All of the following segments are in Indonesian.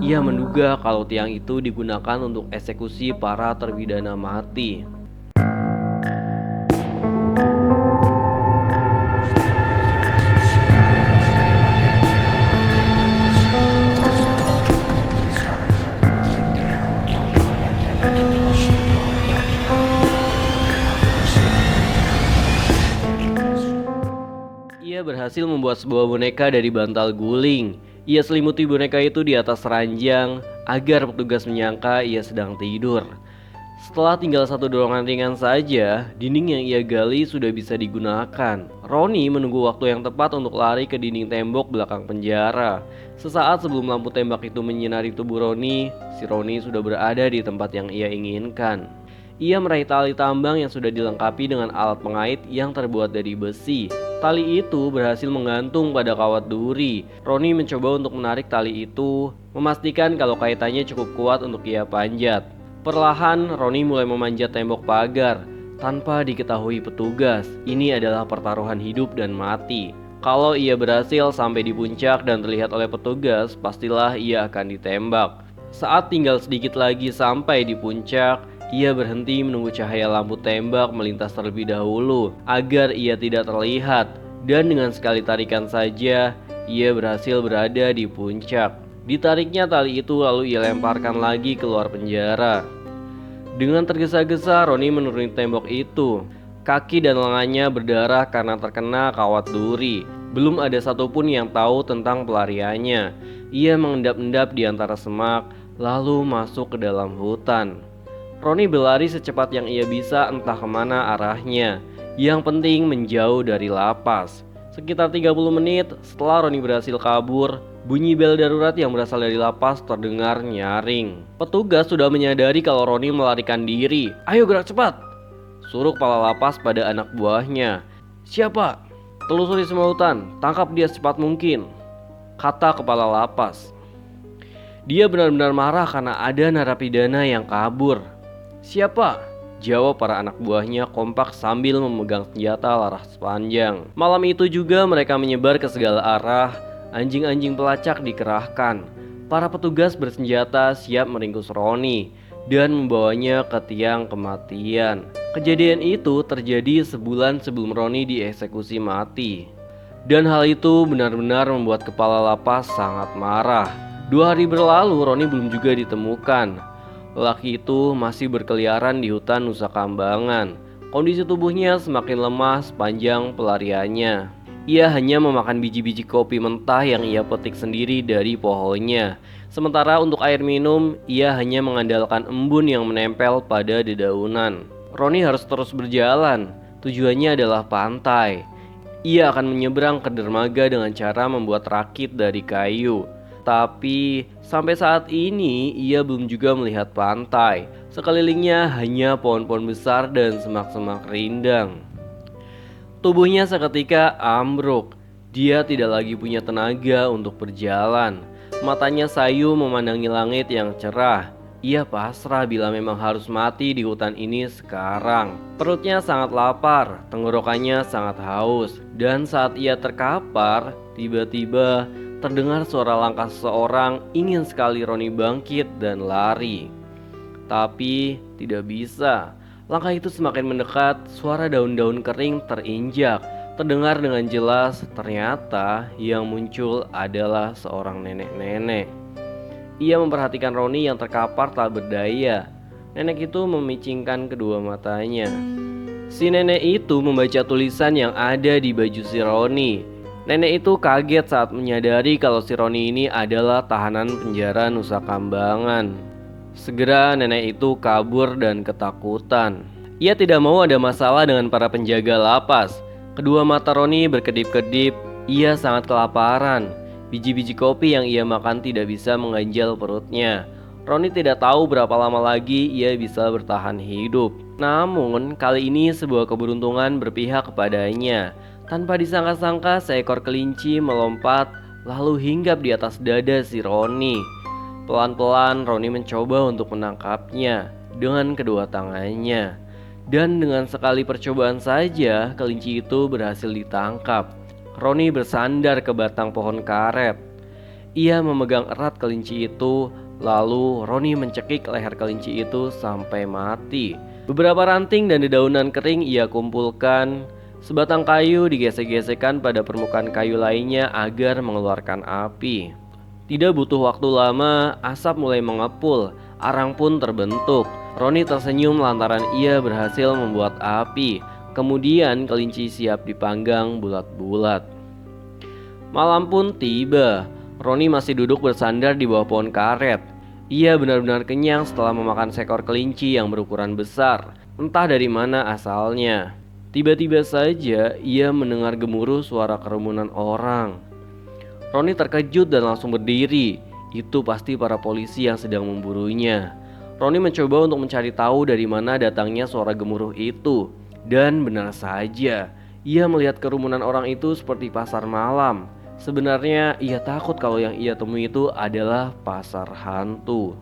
Ia menduga kalau tiang itu digunakan untuk eksekusi para terpidana mati. Ia berhasil membuat sebuah boneka dari bantal guling. Ia selimuti boneka itu di atas ranjang agar petugas menyangka ia sedang tidur. Setelah tinggal satu dorongan ringan saja, dinding yang ia gali sudah bisa digunakan. Roni menunggu waktu yang tepat untuk lari ke dinding tembok belakang penjara. Sesaat sebelum lampu tembak itu menyinari tubuh Roni, si Roni sudah berada di tempat yang ia inginkan. Ia meraih tali tambang yang sudah dilengkapi dengan alat pengait yang terbuat dari besi. Tali itu berhasil menggantung pada kawat duri. Roni mencoba untuk menarik tali itu, memastikan kalau kaitannya cukup kuat untuk ia panjat. Perlahan, Roni mulai memanjat tembok pagar. Tanpa diketahui petugas, ini adalah pertaruhan hidup dan mati. Kalau ia berhasil sampai di puncak dan terlihat oleh petugas, pastilah ia akan ditembak. Saat tinggal sedikit lagi sampai di puncak, ia berhenti menunggu cahaya lampu tembak melintas terlebih dahulu agar ia tidak terlihat, dan dengan sekali tarikan saja ia berhasil berada di puncak. Ditariknya tali itu lalu ia lemparkan lagi keluar penjara. Dengan tergesa-gesa Roni menuruni tembok itu. Kaki dan lengannya berdarah karena terkena kawat duri. Belum ada satupun yang tahu tentang pelariannya. Ia mengendap-endap di antara semak lalu masuk ke dalam hutan. Roni berlari secepat yang ia bisa entah kemana arahnya. Yang penting menjauh dari lapas. Sekitar 30 menit setelah Roni berhasil kabur, bunyi bel darurat yang berasal dari lapas terdengar nyaring. Petugas sudah menyadari kalau Roni melarikan diri. "Ayo gerak cepat!" suruh kepala lapas pada anak buahnya. "Siapa?" "Telusuri semua hutan, tangkap dia secepat mungkin," kata kepala lapas. Dia benar-benar marah karena ada narapidana yang kabur. "Siapa?" jawab para anak buahnya kompak sambil memegang senjata laras panjang. Malam itu juga mereka menyebar ke segala arah. Anjing-anjing pelacak dikerahkan. Para petugas bersenjata siap meringkus Roni dan membawanya ke tiang kematian. Kejadian itu terjadi sebulan sebelum Roni dieksekusi mati. Dan hal itu benar-benar membuat kepala lapas sangat marah. 2 hari berlalu Roni belum juga ditemukan. Lelaki itu masih berkeliaran di hutan Nusa Kambangan. Kondisi tubuhnya semakin lemah sepanjang pelariannya. Ia hanya memakan biji-biji kopi mentah yang ia petik sendiri dari pohonnya. Sementara untuk air minum, ia hanya mengandalkan embun yang menempel pada dedaunan. Roni harus terus berjalan. Tujuannya adalah pantai. Ia akan menyeberang ke dermaga dengan cara membuat rakit dari kayu. Tapi sampai saat ini ia belum juga melihat pantai. Sekelilingnya hanya pohon-pohon besar dan semak-semak rindang. Tubuhnya seketika ambruk. Dia tidak lagi punya tenaga untuk berjalan. Matanya sayu memandangi langit yang cerah. Ia pasrah bila memang harus mati di hutan ini sekarang. Perutnya sangat lapar, tenggorokannya sangat haus. Dan saat ia terkapar, tiba-tiba terdengar suara langkah seseorang. Ingin sekali Roni bangkit dan lari, tapi tidak bisa. Langkah itu semakin mendekat. Suara daun-daun kering terinjak terdengar dengan jelas. Ternyata yang muncul adalah seorang nenek-nenek. Ia memperhatikan Roni yang terkapar tak berdaya. Nenek itu memicingkan kedua matanya. Si nenek itu membaca tulisan yang ada di baju si Roni. Nenek itu kaget saat menyadari kalau si Roni ini adalah tahanan penjara Nusa Kambangan. Segera nenek itu kabur dan ketakutan. Ia tidak mau ada masalah dengan para penjaga lapas. Kedua mata Roni berkedip-kedip. Ia sangat kelaparan. Biji-biji kopi yang ia makan tidak bisa mengganjal perutnya. Roni tidak tahu berapa lama lagi ia bisa bertahan hidup. Namun kali ini sebuah keberuntungan berpihak kepadanya. Tanpa disangka-sangka seekor kelinci melompat lalu hinggap di atas dada si Roni. Pelan-pelan Roni mencoba untuk menangkapnya dengan kedua tangannya. Dan dengan sekali percobaan saja kelinci itu berhasil ditangkap. Roni bersandar ke batang pohon karet. Ia memegang erat kelinci itu, lalu Roni mencekik leher kelinci itu sampai mati. Beberapa ranting dan dedaunan kering ia kumpulkan. Sebatang kayu digesek-gesekkan pada permukaan kayu lainnya agar mengeluarkan api. Tidak butuh waktu lama, asap mulai mengepul, arang pun terbentuk. Roni tersenyum lantaran ia berhasil membuat api. Kemudian kelinci siap dipanggang bulat-bulat. Malam pun tiba. Roni masih duduk bersandar di bawah pohon karet. Ia benar-benar kenyang setelah memakan seekor kelinci yang berukuran besar. Entah dari mana asalnya. Tiba-tiba saja ia mendengar gemuruh suara kerumunan orang. Roni terkejut dan langsung berdiri. Itu pasti para polisi yang sedang memburunya. Roni mencoba untuk mencari tahu dari mana datangnya suara gemuruh itu. Dan benar saja, ia melihat kerumunan orang itu seperti pasar malam. Sebenarnya ia takut kalau yang ia temui itu adalah pasar hantu.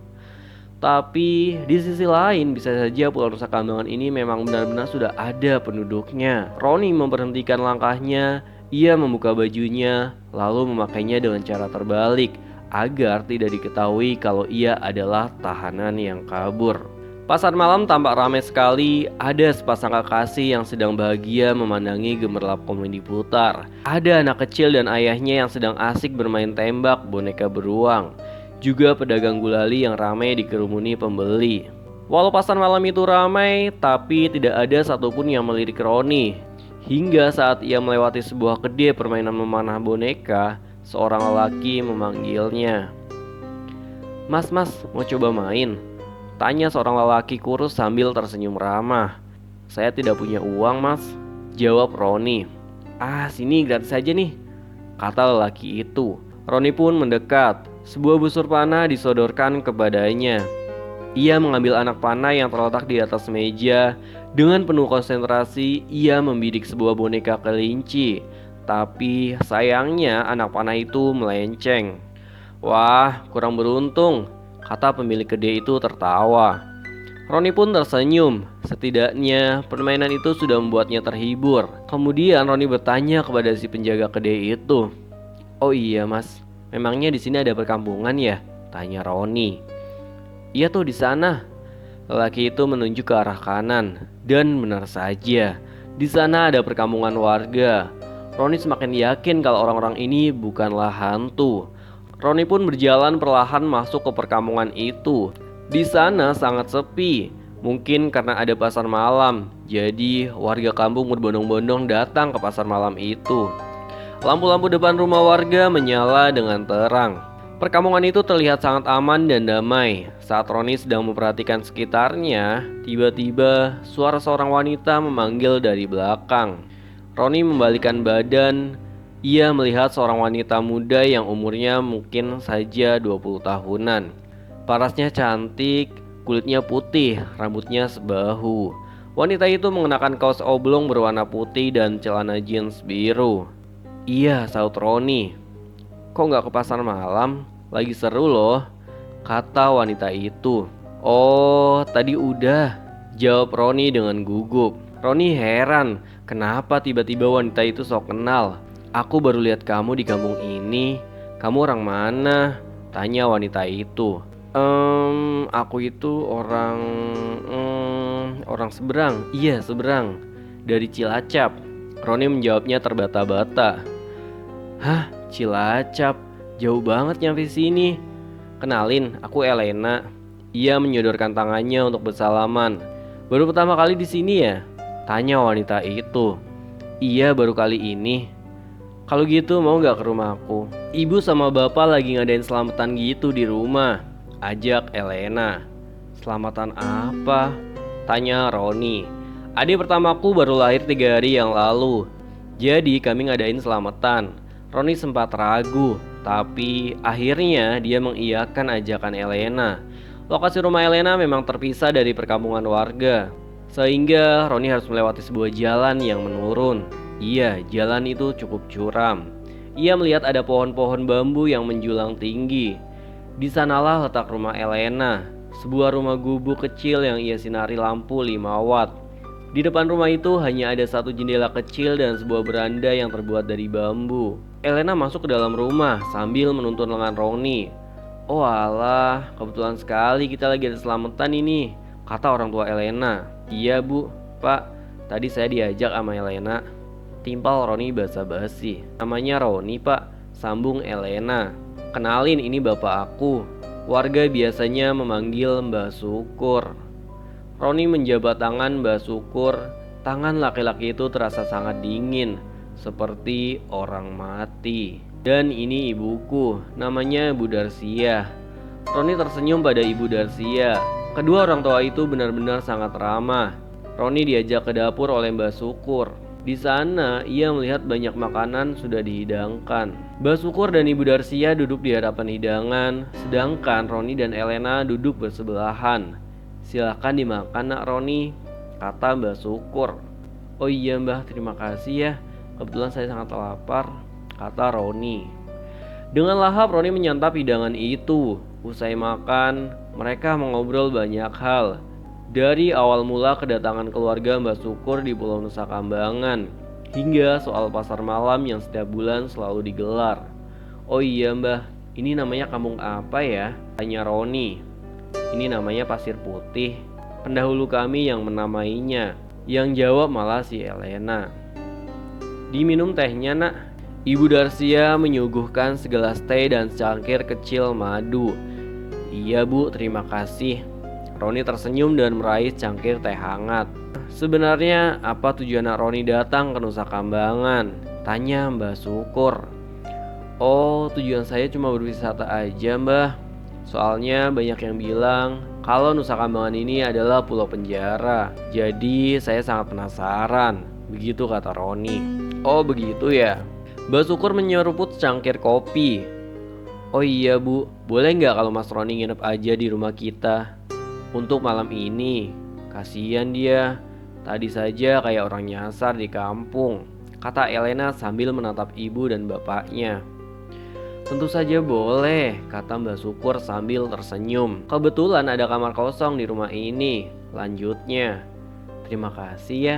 Tapi di sisi lain bisa saja Pulau Nusa Kambangan ini memang benar-benar sudah ada penduduknya. Roni memberhentikan langkahnya, ia membuka bajunya, lalu memakainya dengan cara terbalik agar tidak diketahui kalau ia adalah tahanan yang kabur. Pasar malam tampak ramai sekali. Ada sepasang kekasih yang sedang bahagia memandangi gemerlap komedi putar. Ada anak kecil dan ayahnya yang sedang asik bermain tembak boneka beruang. Juga pedagang gulali yang ramai dikerumuni pembeli. Walau pasar malam itu ramai, tapi tidak ada satupun yang melirik Roni. Hingga saat ia melewati sebuah kedai permainan memanah boneka, seorang lelaki memanggilnya. Mas, mau coba main? Tanya seorang lelaki kurus sambil tersenyum ramah. Saya tidak punya uang, mas, jawab Roni. Sini gratis saja nih, kata lelaki itu. Roni pun mendekat. Sebuah busur panah disodorkan kepadanya. Ia mengambil anak panah yang terletak di atas meja. Dengan penuh konsentrasi, ia membidik sebuah boneka kelinci. Tapi sayangnya anak panah itu melenceng. Wah, kurang beruntung, kata pemilik kedai itu tertawa. Roni pun tersenyum. Setidaknya permainan itu sudah membuatnya terhibur. Kemudian Roni bertanya kepada si penjaga kedai itu. Oh iya mas, memangnya di sini ada perkampungan ya? Tanya Roni. Iya tuh di sana. Lelaki itu menunjuk ke arah kanan. Dan benar saja, di sana ada perkampungan warga. Roni semakin yakin kalau orang-orang ini bukanlah hantu. Roni pun berjalan perlahan masuk ke perkampungan itu. Di sana sangat sepi. Mungkin karena ada pasar malam. Jadi warga kampung berbondong-bondong datang ke pasar malam itu. Lampu-lampu depan rumah warga menyala dengan terang. Perkampungan itu terlihat sangat aman dan damai. Saat Roni sedang memperhatikan sekitarnya, tiba-tiba suara seorang wanita memanggil dari belakang. Roni membalikkan badan. Ia melihat seorang wanita muda yang umurnya mungkin saja 20 tahunan. Parasnya cantik, kulitnya putih, rambutnya sebahu. Wanita itu mengenakan kaos oblong berwarna putih dan celana jeans biru. Iya, sahut Roni. Kok nggak ke pasar malam? Lagi seru loh, kata wanita itu. Oh, tadi udah, jawab Roni dengan gugup. Roni heran, kenapa tiba-tiba wanita itu sok kenal. Aku baru lihat kamu di kampung ini. Kamu orang mana? Tanya wanita itu. Aku itu orang seberang. Iya, seberang. Dari Cilacap. Roni menjawabnya terbata-bata. Hah, Cilacap? Jauh banget nyampe sini. Kenalin, aku Elena. Ia menyodorkan tangannya untuk bersalaman. Baru pertama kali di sini ya? Tanya wanita itu. Iya, baru kali ini. Kalau gitu mau gak ke rumahku? Ibu sama bapak lagi ngadain selamatan gitu di rumah, ajak Elena. Selamatan apa? Tanya Roni. Adik pertamaku baru lahir 3 hari yang lalu. Jadi kami ngadain selamatan. Roni sempat ragu, tapi akhirnya dia mengiyakan ajakan Elena. Lokasi rumah Elena memang terpisah dari perkampungan warga, sehingga Roni harus melewati sebuah jalan yang menurun. Iya, jalan itu cukup curam. Ia melihat ada pohon-pohon bambu yang menjulang tinggi. Di sanalah letak rumah Elena, sebuah rumah gubuk kecil yang ia sinari lampu 5 watt. Di depan rumah itu hanya ada satu jendela kecil dan sebuah beranda yang terbuat dari bambu. Elena masuk ke dalam rumah sambil menuntun lengan Roni. "Oh alah, kebetulan sekali kita lagi ada selamatan ini," kata orang tua Elena. "Iya bu, pak, tadi saya diajak sama Elena," timpal Roni basa-basi. "Namanya Roni pak," sambung Elena. "Kenalin, ini bapak aku. Warga biasanya memanggil Mbah Syukur." Roni menjabat tangan Mbah Syukur. Tangan laki-laki itu terasa sangat dingin, seperti orang mati. "Dan ini ibuku, namanya Bu Darsia." Roni tersenyum pada Ibu Darsia. Kedua orang tua itu benar-benar sangat ramah. Roni diajak ke dapur oleh Mbah Syukur. Di sana ia melihat banyak makanan sudah dihidangkan. Mbah Syukur dan Ibu Darsia duduk di hadapan hidangan, sedangkan Roni dan Elena duduk bersebelahan. "Silakan dimakan nak Roni," kata Mbah Syukur. "Oh iya Mbah, terima kasih ya. Kebetulan saya sangat lapar," kata Roni. Dengan lahap Roni menyantap hidangan itu. Usai makan, mereka mengobrol banyak hal. Dari awal mula kedatangan keluarga Mbah Syukur di Pulau Nusa Kambangan, hingga soal pasar malam yang setiap bulan selalu digelar. "Oh iya Mbah, ini namanya kampung apa ya?" tanya Roni. "Ini namanya Pasir Putih. Pendahulu kami yang menamainya," yang jawab malah si Elena. "Diminum tehnya nak." Ibu Darsia menyuguhkan segelas teh dan secangkir kecil madu. "Iya bu, terima kasih." Roni tersenyum dan meraih cangkir teh hangat. "Sebenarnya apa tujuan Roni datang ke Nusa Kambangan?" tanya Mbah Syukur. "Oh, tujuan saya cuma berwisata aja Mbah. Soalnya banyak yang bilang kalau Nusa Kambangan ini adalah pulau penjara. Jadi saya sangat penasaran," begitu kata Roni. "Oh begitu ya." Mbah Syukur menyeruput cangkir kopi. "Oh iya bu, boleh nggak kalau Mas Roni nginep aja di rumah kita untuk malam ini? Kasihan dia, tadi saja kayak orang nyasar di kampung," kata Elena sambil menatap ibu dan bapaknya. "Tentu saja boleh," kata Mbah Syukur sambil tersenyum. "Kebetulan ada kamar kosong di rumah ini," lanjutnya. "Terima kasih ya,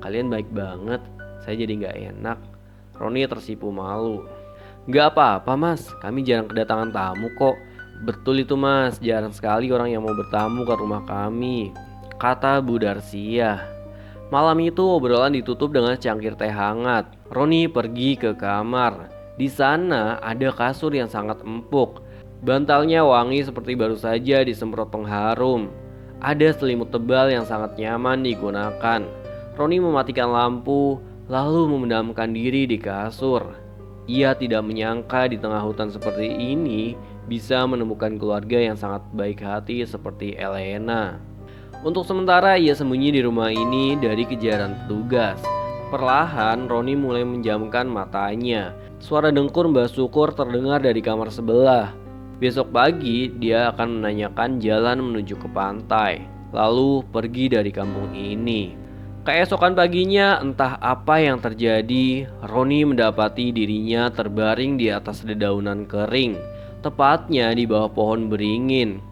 kalian baik banget. Saya jadi gak enak." Roni tersipu malu. "Gak apa-apa mas, kami jarang kedatangan tamu kok." "Betul itu mas, jarang sekali orang yang mau bertamu ke rumah kami," kata Bu Darsia. Malam itu obrolan ditutup dengan cangkir teh hangat. Roni pergi ke kamar. Di sana ada kasur yang sangat empuk. Bantalnya wangi seperti baru saja disemprot pengharum. Ada selimut tebal yang sangat nyaman digunakan. Roni mematikan lampu, lalu memendamkan diri di kasur. Ia tidak menyangka di tengah hutan seperti ini bisa menemukan keluarga yang sangat baik hati seperti Elena. Untuk sementara ia sembunyi di rumah ini dari kejaran petugas. Perlahan Roni mulai menjamkan matanya. Suara dengkur Mbah Syukur terdengar dari kamar sebelah. Besok pagi dia akan menanyakan jalan menuju ke pantai, lalu pergi dari kampung ini. Keesokan paginya, entah apa yang terjadi, Roni mendapati dirinya terbaring di atas dedaunan kering, tepatnya di bawah pohon beringin.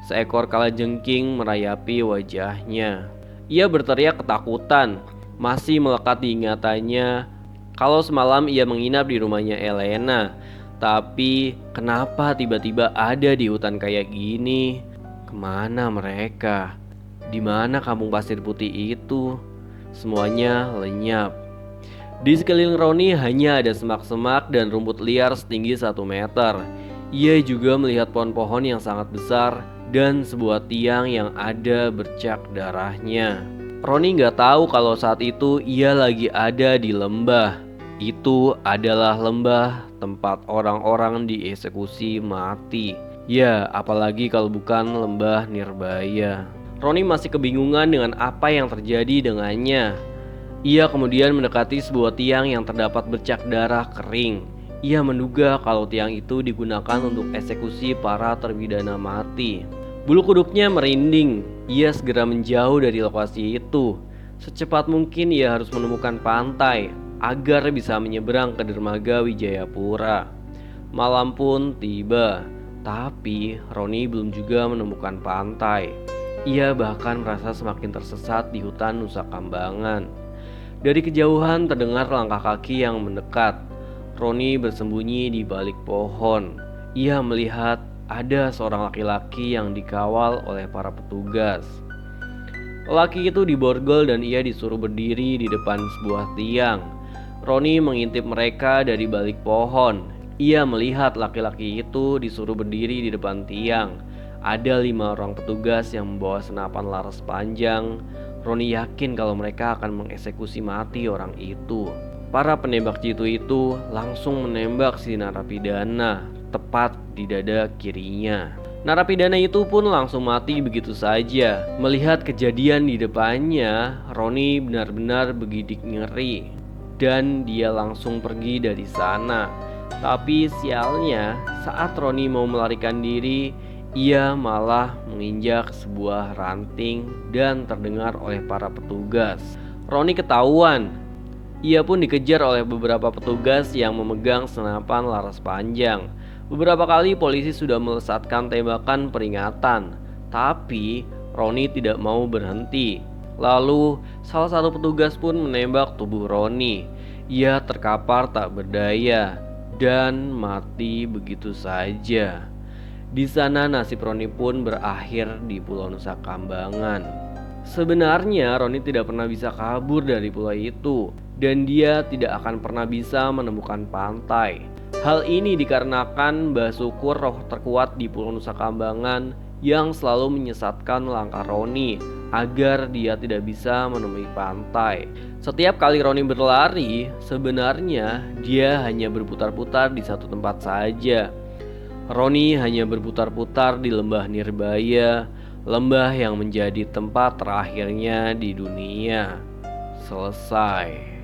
Seekor kalajengking merayapi wajahnya. Ia berteriak ketakutan, masih melekat di ingatannya kalau semalam ia menginap di rumahnya Elena. Tapi kenapa tiba-tiba ada di hutan kayak gini? Kemana mereka? Di mana kampung Pasir Putih itu? Semuanya lenyap. Di sekeliling Roni hanya ada semak-semak dan rumput liar setinggi 1 meter. Ia juga melihat pohon-pohon yang sangat besar dan sebuah tiang yang ada bercak darahnya. Roni gak tahu kalau saat itu ia lagi ada di lembah. Itu adalah lembah tempat orang-orang dieksekusi mati. Ya, apalagi kalau bukan lembah Nirbaya. Roni masih kebingungan dengan apa yang terjadi dengannya. Ia kemudian mendekati sebuah tiang yang terdapat bercak darah kering. Ia menduga kalau tiang itu digunakan untuk eksekusi para terpidana mati. Bulu kuduknya merinding. Ia segera menjauh dari lokasi itu. Secepat mungkin ia harus menemukan pantai agar bisa menyeberang ke dermaga Wijayapura. Malam pun tiba, tapi Roni belum juga menemukan pantai. Ia bahkan merasa semakin tersesat di hutan Nusa Kambangan. Dari kejauhan terdengar langkah kaki yang mendekat. Roni bersembunyi di balik pohon. Ia melihat ada seorang laki-laki yang dikawal oleh para petugas. Lelaki itu diborgol dan ia disuruh berdiri di depan sebuah tiang. Roni mengintip mereka dari balik pohon. Ia melihat laki-laki itu disuruh berdiri di depan tiang. Ada 5 orang petugas yang membawa senapan laras panjang. Roni yakin kalau mereka akan mengeksekusi mati orang itu. Para penembak jitu itu langsung menembak si narapidana tepat di dada kirinya. Narapidana itu pun langsung mati begitu saja. Melihat kejadian di depannya, Roni benar-benar begidik ngeri dan dia langsung pergi dari sana. Tapi sialnya, saat Roni mau melarikan diri, ia malah menginjak sebuah ranting dan terdengar oleh para petugas. Roni ketahuan. Ia pun dikejar oleh beberapa petugas yang memegang senapan laras panjang. Beberapa kali polisi sudah melesatkan tembakan peringatan, tapi Roni tidak mau berhenti. Lalu salah satu petugas pun menembak tubuh Roni. Ia terkapar tak berdaya dan mati begitu saja. Di sana nasib Roni pun berakhir di Pulau Nusa Kambangan. Sebenarnya Roni tidak pernah bisa kabur dari pulau itu dan dia tidak akan pernah bisa menemukan pantai. Hal ini dikarenakan Mbah Syukur, roh terkuat di Pulau Nusa Kambangan, yang selalu menyesatkan langkah Roni agar dia tidak bisa menemui pantai. Setiap kali Roni berlari, sebenarnya dia hanya berputar-putar di satu tempat saja. Roni hanya berputar-putar di lembah Nirbaya, lembah yang menjadi tempat terakhirnya di dunia. Selesai.